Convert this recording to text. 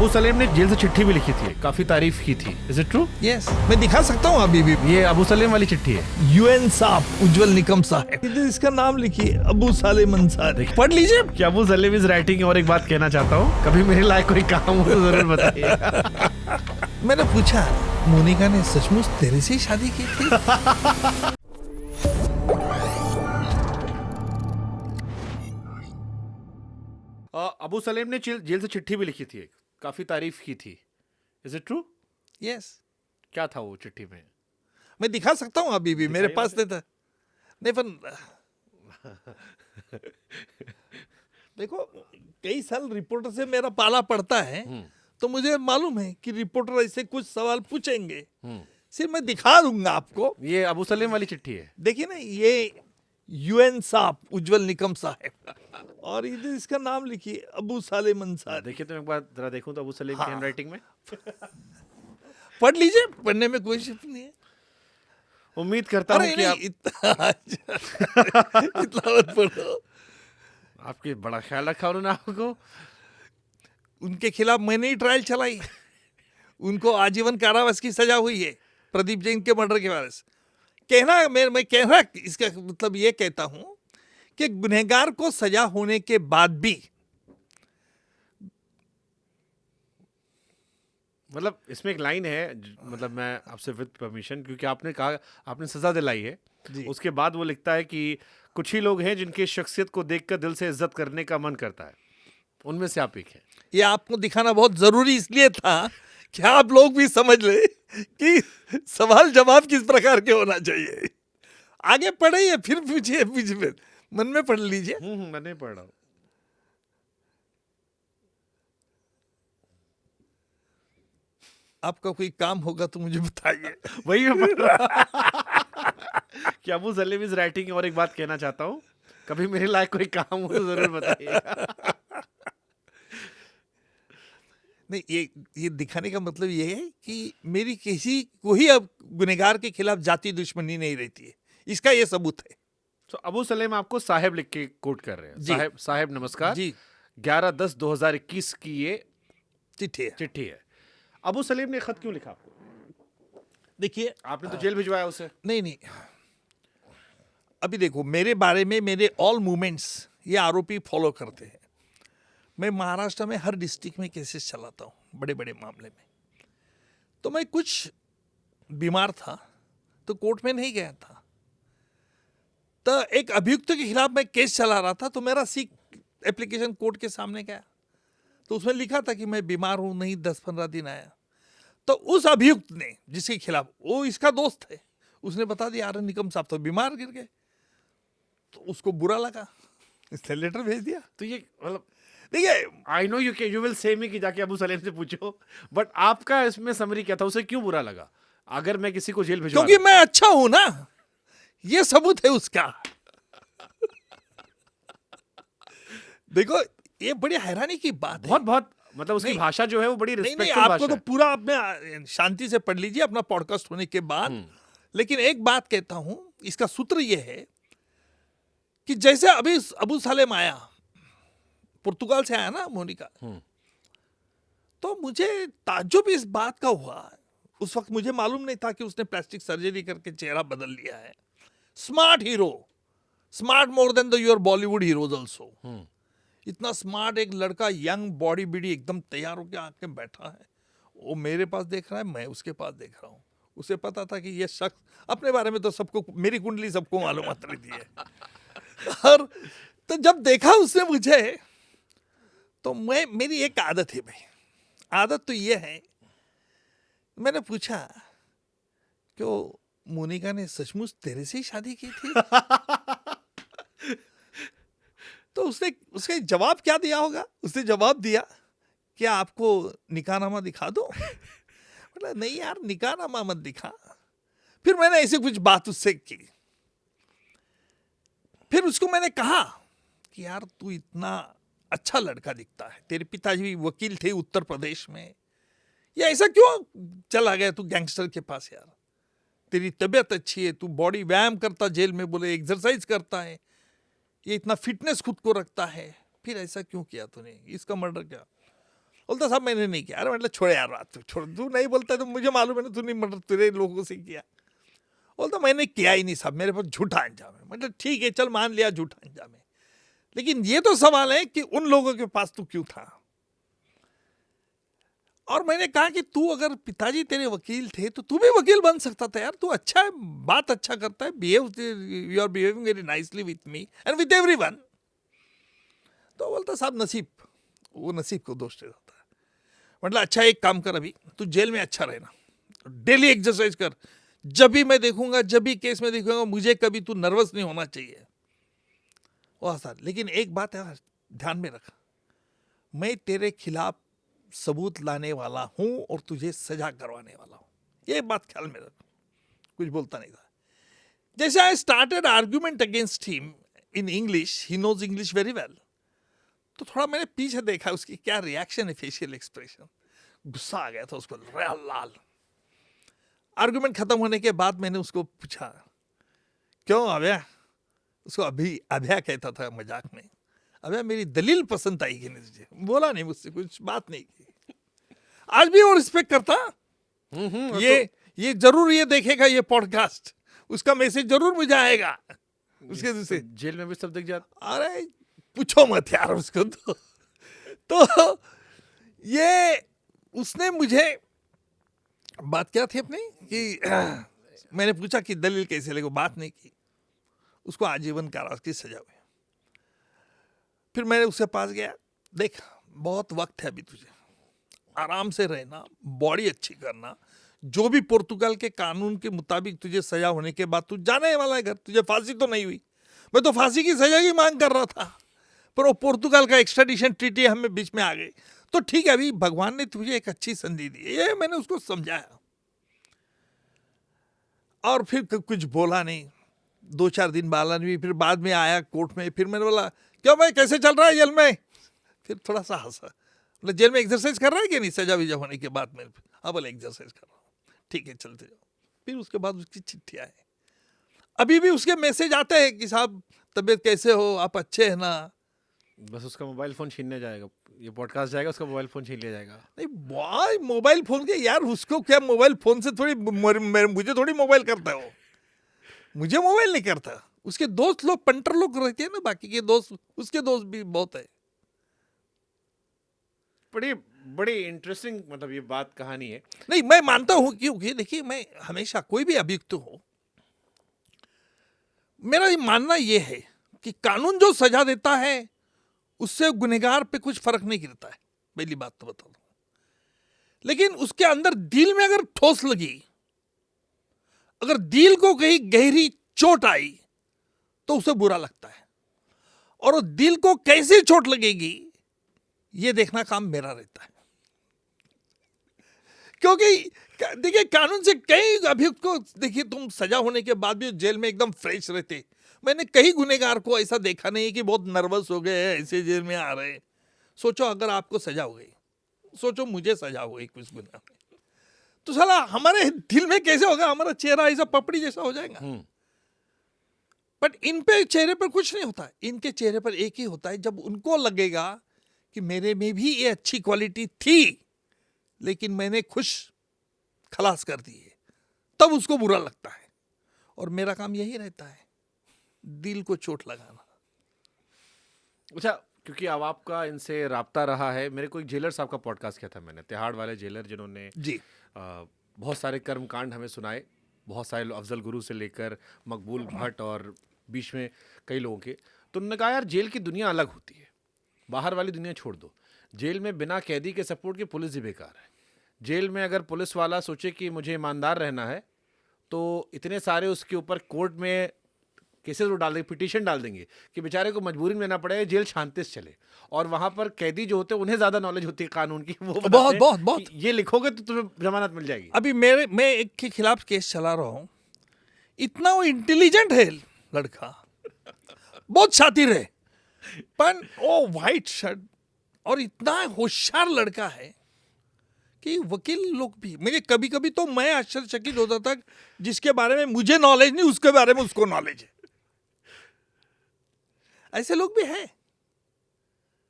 अबू सलेम ने जेल से चिट्ठी भी लिखी थी, काफी तारीफ की थी। Is it true? यस, मैं दिखा सकता हूँ अभी भी। ये अबू सलेम वाली चिट्ठी है। यूएन साहब उज्जवल निकम साहब, इसका नाम लिखिए, अबू सालेम अंसारी, पढ़ लीजिए। क्या अबू सलेम इज राइटिंग? और एक बात कहना चाहता हूँ, कभी मेरे लायक कोई काम हो तो जरूर बताइए। मैंने पूछा, मोनिका ने सचमुच तेरे से ही शादी की थी? अबू सलेम ने जेल से चिट्ठी भी लिखी थी, काफी तारीफ की थी। Is it true? यस। क्या था वो चिट्ठी में? मैं दिखा सकता हूँ अभी भी, मेरे पास नहीं था। नहीं पर देखो, कई साल रिपोर्टर से मेरा पाला पड़ता है, तो मुझे मालूम है कि रिपोर्टर ऐसे कुछ सवाल पूछेंगे। सिर्फ मैं दिखा दूंगा आपको। ये अबू सलेम वाली चिट्ठी है। देखिए ना, ये यूएन साहब उज्जवल निकम साहब, और इधर इसका नाम लिखिए, अबू सालेम अंसारी। देखिए तो एक बार जरा देखूं तो अबू सलेम की हैंडराइटिंग में। पढ़ लीजिए, पढ़ने में कोई शिफ्ट नहीं है। उम्मीद करता हूँ कि आप इतना मत पढ़ो। आपके बड़ा ख्याल रखा उन्होंने आपको। उनके खिलाफ मैंने ही ट्रायल चलाई। उनको आजीवन कारावास की सजा हुई है प्रदीप जैन के मर्डर के वजह से। कहना मैं कहना इसका मतलब ये कहता हूं कि गुनहगार को सजा होने के बाद भी, मतलब इसमें एक लाइन है, मतलब मैं आपसे विद परमिशन, क्योंकि आपने कहा आपने सजा दिलाई है, उसके बाद वो लिखता है कि कुछ ही लोग हैं जिनकी शख्सियत को देखकर दिल से इज्जत करने का मन करता है, उनमें से आप एक हैं। ये आपको दिखाना बहुत जरूरी इसलिए था कि आप लोग भी समझ ले कि सवाल जवाब किस प्रकार के होना चाहिए। आगे पढ़िए, फिर पूछिए, बीच में मन में पढ़ लीजिए। मैं नहीं पढ़ रहा हूं। आपका कोई काम होगा तो मुझे बताइए। वही मैं पढ़ रहा कि अबू सलेम इज राइटिंग। और एक बात कहना चाहता हूँ, कभी मेरे लायक कोई काम हो तो जरूर बताइए। नहीं, ये दिखाने का मतलब ये है कि मेरी किसी को ही अब गुनहगार के खिलाफ जाति दुश्मनी नहीं रहती है, इसका ये सबूत है। तो अबू सलेम आपको साहेब लिख के कोट कर रहे हैं। साहेब नमस्कार जी। 11/10/2021 की ये चिट्ठी है। अबू सलेम ने खत क्यों लिखा आपको? देखिए, आपने तो जेल भिजवाया उसे। नहीं, अभी देखो, मेरे बारे में मेरे ऑल मूवमेंट्स ये आरोपी फॉलो करते हैं। मैं महाराष्ट्र में हर डिस्ट्रिक्ट में केसेस चलाता हूँ, बड़े बड़े मामले में। तो मैं कुछ बीमार था तो कोर्ट में नहीं गया था, तो एक अभियुक्त के खिलाफ मैं केस चला रहा था, तो मेरा सिक एप्लीकेशन कोर्ट के सामने गया, तो उसमें लिखा था कि मैं बीमार हूं, नहीं 10-15 दिन आया। तो उस अभियुक्त ने, जिसके खिलाफ, वो इसका दोस्त है, उसने बता दिया अरे निकम साहब तो बीमार गिर गए। तो उसको बुरा लगा, इसने लेटर भेज दिया। तो ये मतलब, देखिए, I know you will say मी कि जाके अबू सलेम से पूछो, बट आपका इसमें समरी क्या था? उसे क्यों बुरा लगा? अगर मैं किसी को जेल भिजवा, क्योंकि मैं अच्छा हूं ना, ये सबूत है उसका। देखो, ये बड़ी हैरानी की बात है। बहुत मतलब उसकी भाषा जो है वो बड़ी रिस्पेक्टफुल आपको तो पूरा अपने शांति से पढ़ लीजिए अपना पॉडकास्ट होने के बाद। लेकिन एक बात कहता हूं, इसका सूत्र ये है कि जैसे अभी अबू सलेम आया, पुर्तगाल से आया ना मोनिका, तो मुझे ताज्जुब इस बात का हुआ, उस वक्त मुझे मालूम नहीं था कि उसने प्लास्टिक सर्जरी करके चेहरा बदल लिया है। Smart hero, smart more than the your Bollywood heroes also. इतना स्मार्ट एक लड़का, यंग बॉडी बिडी, एकदम तैयार होकर आके बैठा है। वो मेरे पास देख रहा है, मैं उसके पास देख रहा हूँ। उसे पता था कि ये शख्स, अपने बारे में तो सबको, मेरी कुंडली सबको मालूमात रहती है। और तो जब देखा उसने मुझे, तो मेरी एक आदत है भाई, आदत तो ये है, मैंने पूछा क्यों मोनिका ने सचमुच तेरे से ही शादी की थी? तो उसने जवाब क्या दिया होगा? उसने जवाब दिया, क्या आपको निकाहनामा दिखा दो? बोला नहीं यार, निकाहनामा मत दिखा। फिर मैंने ऐसे कुछ बात उससे की। फिर उसको मैंने कहा कि यार तू इतना अच्छा लड़का दिखता है, तेरे पिताजी भी वकील थे उत्तर प्रदेश में, ये ऐसा क्यों चला गया तू गैंगस्टर के पास? यार तेरी तबीयत अच्छी है, तू बॉडी व्यायाम करता, जेल में बोले एक्सरसाइज करता है, ये इतना फिटनेस खुद को रखता है, फिर ऐसा क्यों किया तूने? इसका मर्डर क्या? बोलता साहब मैंने नहीं किया। अरे मतलब छोड़े यार बात, तू छोड़, तू नहीं बोलता तो मुझे मालूम है ना, तू नहीं, मतलब तेरे लोगों से किया। बोलता मैंने किया ही नहीं साहब, मेरे पास झूठा अंजाम है। मतलब ठीक है चल मान लिया झूठा अंजाम है, लेकिन ये तो सवाल है कि उन लोगों के पास तू क्यों था। और मैंने कहा कि तू अगर पिताजी तेरे वकील थे तो तू भी वकील बन सकता था यार, तू अच्छा है, बात अच्छा करता है, behave, you are behaving very nicely with me and with everyone. तो बोलता साहब नसीब, वो नसीब को दोष दे देता है। मतलब अच्छा एक काम कर, अभी तू जेल में अच्छा रहना, डेली एक्सरसाइज कर, जब भी मैं देखूंगा, जब भी केस में देखूंगा, मुझे कभी तू नर्वस नहीं होना चाहिए। वाह सर, लेकिन एक बात है ध्यान में रख, मैं तेरे खिलाफ सबूत लाने वाला हूं और तुझे सजा करवाने वाला हूं, ये बात ख्याल में रख। कुछ बोलता नहीं था। जैसे I started argument against him in English, he knows English very well, तो थोड़ा मैंने पीछे देखा उसकी क्या रिएक्शन है, फेशियल एक्सप्रेशन, गुस्सा आ गया था उसको, लाल। आर्गुमेंट खत्म होने के बाद मैंने उसको पूछा क्यों अभया, उसको अभी अभया कहता था मजाक में, अभया मेरी दलील पसंद आई कि नहीं तुझे? बोला नहीं मुझसे, कुछ बात नहीं की। आज भी वो रिस्पेक्ट करता। ये जरूर ये देखेगा ये पॉडकास्ट, उसका मैसेज जरूर मुझे आएगा उसके दूसरे। जेल में भी सब दिख जाता। अरे पूछो मत यार उसको। तो ये उसने मुझे, बात क्या थी अपनी कि मैंने पूछा कि दलील कैसे लेगा, बात नहीं की, उसको आजीवन कारावास की सजा हुई। फिर मैंने उसके पास गया, देख बहुत वक्त है अभी तुझे, आराम से रहना, बॉडी अच्छी करना, जो भी पोर्तुगाल के कानून के मुताबिक तुझे सजा होने के बाद तू जाने वाला है घर, तुझे फांसी तो नहीं हुई, मैं तो फांसी की सजा की मांग कर रहा था, पर वो पोर्तुगाल का एक्स्ट्राडिशन ट्रीटी हमें बीच में आ गई। तो ठीक है, अभी भगवान ने तुझे एक अच्छी संधि दी, ये मैंने उसको समझाया। और फिर कुछ बोला नहीं, 2-4 दिन बाला नहीं, फिर बाद में आया कोर्ट में, फिर मैंने बोला क्यों भाई कैसे चल रहा है जेल में? फिर थोड़ा सा हंसा, मतलब जेल में एक्सरसाइज कर रहा है कि नहीं सजा विजा होने के बाद? मेरे हाँ बोले एक्सरसाइज कर रहा हूँ। ठीक है चलते जाओ। फिर उसके बाद उसकी चिट्ठियाँ हैं, अभी भी उसके मैसेज आते हैं कि साहब तबीयत कैसे हो, आप अच्छे हैं ना। बस उसका मोबाइल फोन छीनने जाएगा, ये पॉडकास्ट जाएगा, उसका मोबाइल फोन छीन लिया जाएगा। नहीं भाई मोबाइल फोन के यार, उसको क्या मोबाइल फोन से थोड़ी, मुझे थोड़ी मोबाइल करता है वो, मुझे मोबाइल नहीं करता। उसके दोस्त लोग पंटर लोग रहते हैं ना, बाकी के दोस्त, उसके दोस्त भी बहुत है। बड़ी बड़ी इंटरेस्टिंग मतलब ये बात कहानी है। नहीं मैं मानता हूं, क्योंकि देखिए मैं हमेशा, कोई भी अभियुक्त हो, मेरा ये मानना ये है कि कानून जो सजा देता है उससे गुनहगार पे कुछ फर्क नहीं गिरता है, पहली बात तो बता दूं। लेकिन उसके अंदर दिल में अगर ठोस लगी, अगर दिल को कहीं गहरी चोट आई तो उसे बुरा लगता है, और उस दिल को कैसे चोट लगेगी ये देखना काम मेरा रहता है। क्योंकि देखिए कानून से कई अभियुक्त को देखिए, तुम सजा होने के बाद भी जेल में एकदम फ्रेश रहते। मैंने कई गुनहगार को ऐसा देखा नहीं है कि बहुत नर्वस हो गए ऐसे जेल में आ रहे। सोचो अगर आपको सजा हो गई, सोचो मुझे सजा हो गई कुछ गुनाह में, तो साला हमारे दिल में कैसे होगा, हमारा चेहरा ऐसा पपड़ी जैसा हो जाएगा। बट इन पे चेहरे पर कुछ नहीं होता है, इनके चेहरे पर एक ही होता है, जब उनको लगेगा कि मेरे में भी ये अच्छी क्वालिटी थी लेकिन मैंने खुश खलास कर दी है, तब उसको बुरा लगता है। और मेरा काम यही रहता है, दिल को चोट लगाना। अच्छा, क्योंकि अब आपका इनसे राब्ता रहा है, मेरे को एक जेलर साहब का पॉडकास्ट किया था मैंने, तिहाड़ वाले जेलर, जिन्होंने जी बहुत सारे कर्मकांड हमें सुनाए, बहुत सारे अफजल गुरु से लेकर मकबूल भट्ट और बीच में कई लोगों के। तो उन्होंने कहा यार जेल की दुनिया अलग होती है, बाहर वाली दुनिया छोड़ दो। जेल में बिना कैदी के सपोर्ट के पुलिस ही बेकार है। जेल में अगर पुलिस वाला सोचे कि मुझे ईमानदार रहना है तो इतने सारे उसके ऊपर कोर्ट में केसेस वो डाल देंगे, पिटीशन डाल देंगे कि बेचारे को मजबूरी में लेना पड़े, जेल शांति से चले। और वहाँ पर कैदी जो होते हैं उन्हें ज़्यादा नॉलेज होती है कानून की, वो बहुत बहुत बहुत ये लिखोगे तो तुम्हें जमानत मिल जाएगी। अभी मैं एक के खिलाफ केस चला रहा हूँ, इतना वो इंटेलिजेंट है लड़का, बहुत शातिर है, पर ओ व्हाइट शर्ट, और इतना होशियार लड़का है कि वकील लोग भी, मुझे कभी कभी तो मैं आश्चर्यचकित होता था, जिसके बारे में मुझे नॉलेज नहीं उसके बारे में उसको नॉलेज है। ऐसे लोग भी हैं।